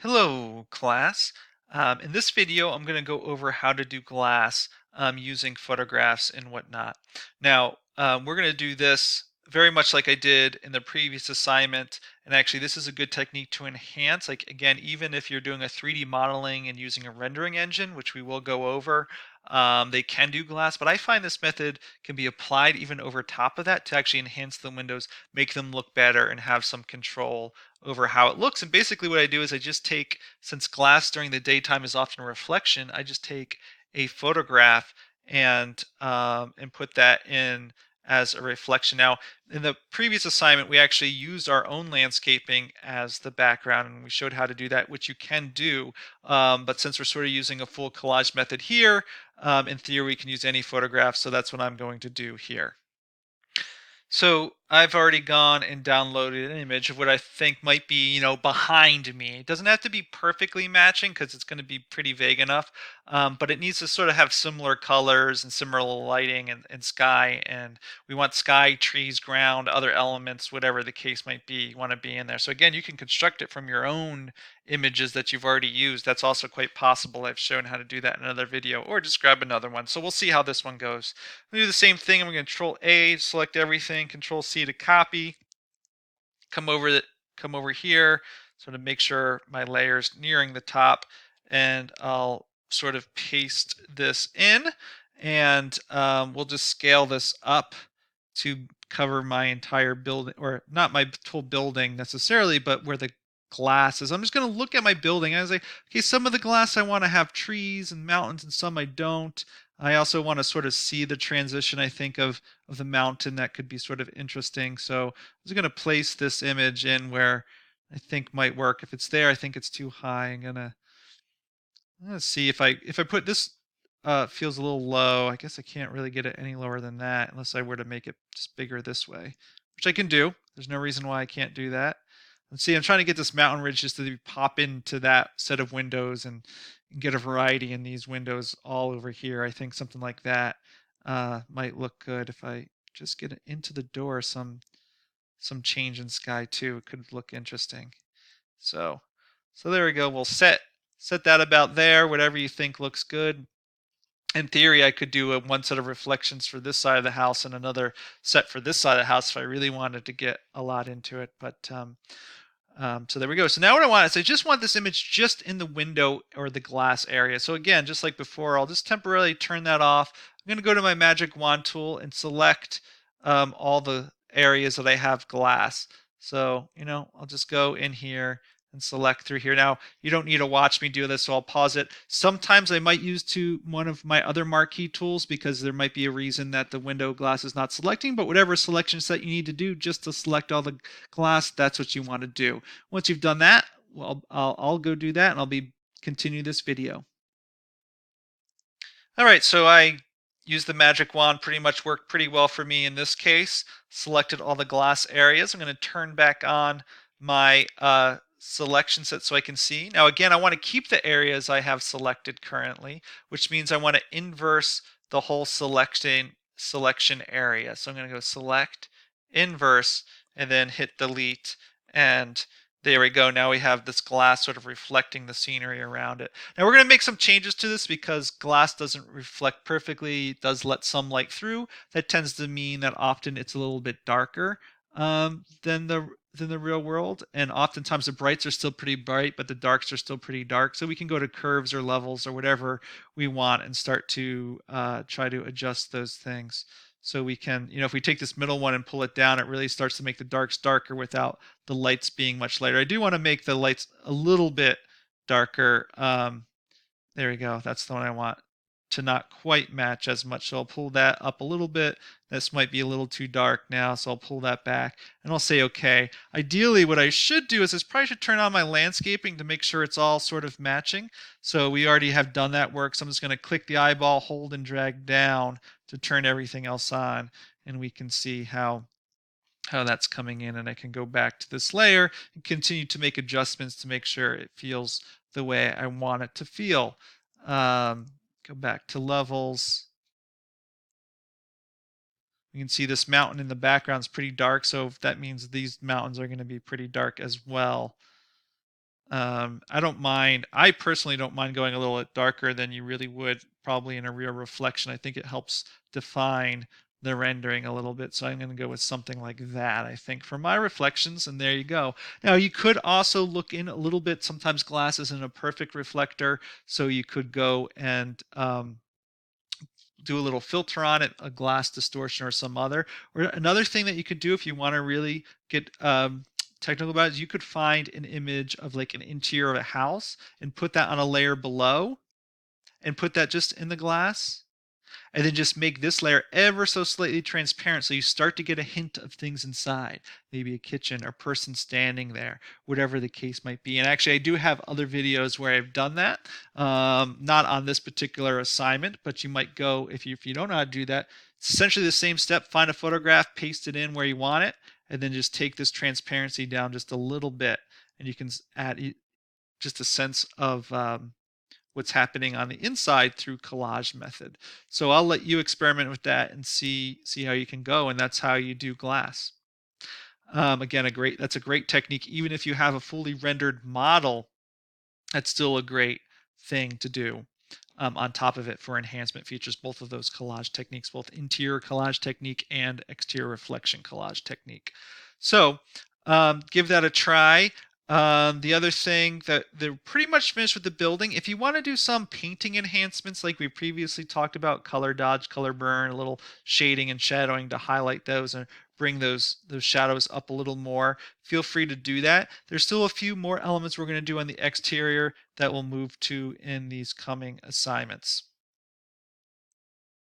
Hello, class. In this video, I'm going to go over how to do glass using photographs and whatnot. Now, we're going to do this very much like I did in the previous assignment. And actually, this is a good technique to enhance. Like, again, even if you're doing a 3D modeling and using a rendering engine, which we will go over, they can do glass. But I find this method can be applied even over top of that to actually enhance the windows, make them look better, and have some control over how it looks. And basically what I do is I just take, since glass during the daytime is often a reflection, I just take a photograph and put that in as a reflection. Now, in the previous assignment, we actually used our own landscaping as the background, and we showed how to do that, which you can do. But since we're sort of using a full collage method here, in theory, we can use any photograph, so that's what I'm going to do here. So I've already gone and downloaded an image of what I think might be, behind me. It doesn't have to be perfectly matching because it's going to be pretty vague enough, but it needs to sort of have similar colors and similar lighting and sky. And we want sky, trees, ground, other elements, whatever the case might be, you want to be in there. So again, you can construct it from your own images that you've already used. That's also quite possible. I've shown how to do that in another video, or just grab another one. So we'll see how this one goes. I'm going to do the same thing. I'm going to Control A, select everything, Control C to copy. Come over here, sort of make sure my layer's nearing the top, and I'll sort of paste this in, and we'll just scale this up to cover my entire building, or not my whole building necessarily, but where the glass is. I'm just going to look at my building and I say, okay, some of the glass I want to have trees and mountains, and some I don't. I also want to sort of see the transition, I think, of the mountain. That could be sort of interesting. So I'm just going to place this image in where I think might work. If it's there, I think it's too high. I'm gonna see if I put this, feels a little low. I guess I can't really get it any lower than that unless I were to make it just bigger this way, which I can do. There's no reason why I can't do that. And see, I'm trying to get this mountain ridge just to pop into that set of windows and get a variety in these windows all over here. I think something like that might look good if I just get it into the door. Some change in sky too. It could look interesting. So, so there we go. We'll set that about there. Whatever you think looks good. In theory, I could do one set of reflections for this side of the house and another set for this side of the house if I really wanted to get a lot into it. But so there we go. So now what I want is I just want this image just in the window or the glass area. So again, just like before, I'll just temporarily turn that off. I'm going to go to my magic wand tool and select all the areas that I have glass. So, I'll just go in here and select through here. Now, you don't need to watch me do this, so I'll pause it. Sometimes I might use one of my other marquee tools because there might be a reason that the window glass is not selecting, but whatever selection set you need to do just to select all the glass, that's what you want to do. Once you've done that, well, I'll go do that and I'll continue this video. All right, so I used the magic wand, pretty much worked pretty well for me in this case. Selected all the glass areas. I'm going to turn back on my selection set so I can see. Now again, I want to keep the areas I have selected currently, which means I want to inverse the whole selection area. So I'm going to go select, inverse, and then hit delete, and there we go. Now we have this glass sort of reflecting the scenery around it. Now we're going to make some changes to this because glass doesn't reflect perfectly. It does let some light through. That tends to mean that often it's a little bit darker than the real world, and oftentimes the brights are still pretty bright, but the darks are still pretty dark. So we can go to curves or levels or whatever we want and start to try to adjust those things. So we can, if we take this middle one and pull it down, it really starts to make the darks darker without the lights being much lighter. I do want to make the lights a little bit darker. There we go. That's the one I want to not quite match as much. So I'll pull that up a little bit. This might be a little too dark now, so I'll pull that back and I'll say okay. Ideally, what I should do is I probably should turn on my landscaping to make sure it's all sort of matching. So we already have done that work. So I'm just going to click the eyeball, hold and drag down to turn everything else on, and we can see how that's coming in. And I can go back to this layer and continue to make adjustments to make sure it feels the way I want it to feel. Go back to levels. You can see this mountain in the background is pretty dark, so that means these mountains are going to be pretty dark as well. I don't mind. I personally don't mind going a little bit darker than you really would probably in a real reflection. I think it helps define the rendering a little bit. So I'm going to go with something like that, I think, for my reflections. And there you go. Now you could also look in a little bit. Sometimes glass isn't a perfect reflector. So you could go and do a little filter on it, a glass distortion or some other. Or another thing that you could do if you want to really get technical about it is you could find an image of like an interior of a house and put that on a layer below and put that just in the glass and then just make this layer ever so slightly transparent so you start to get a hint of things inside, maybe a kitchen or person standing there, whatever the case might be. And actually I do have other videos where I've done that, not on this particular assignment, but you might go, if you don't know how to do that, it's essentially the same step. Find a photograph, paste it in where you want it, and then just take this transparency down just a little bit, and you can add just a sense of what's happening on the inside through collage method. So I'll let you experiment with that and see how you can go, and that's how you do glass. Again, that's a great technique. Even if you have a fully rendered model, that's still a great thing to do on top of it for enhancement features. Both of those collage techniques, both interior collage technique and exterior reflection collage technique. So give that a try. The other thing that they're pretty much finished with the building. If you want to do some painting enhancements like we previously talked about, color dodge, color burn, a little shading and shadowing to highlight those and bring those shadows up a little more, feel free to do that. There's still a few more elements we're going to do on the exterior that we'll move to in these coming assignments.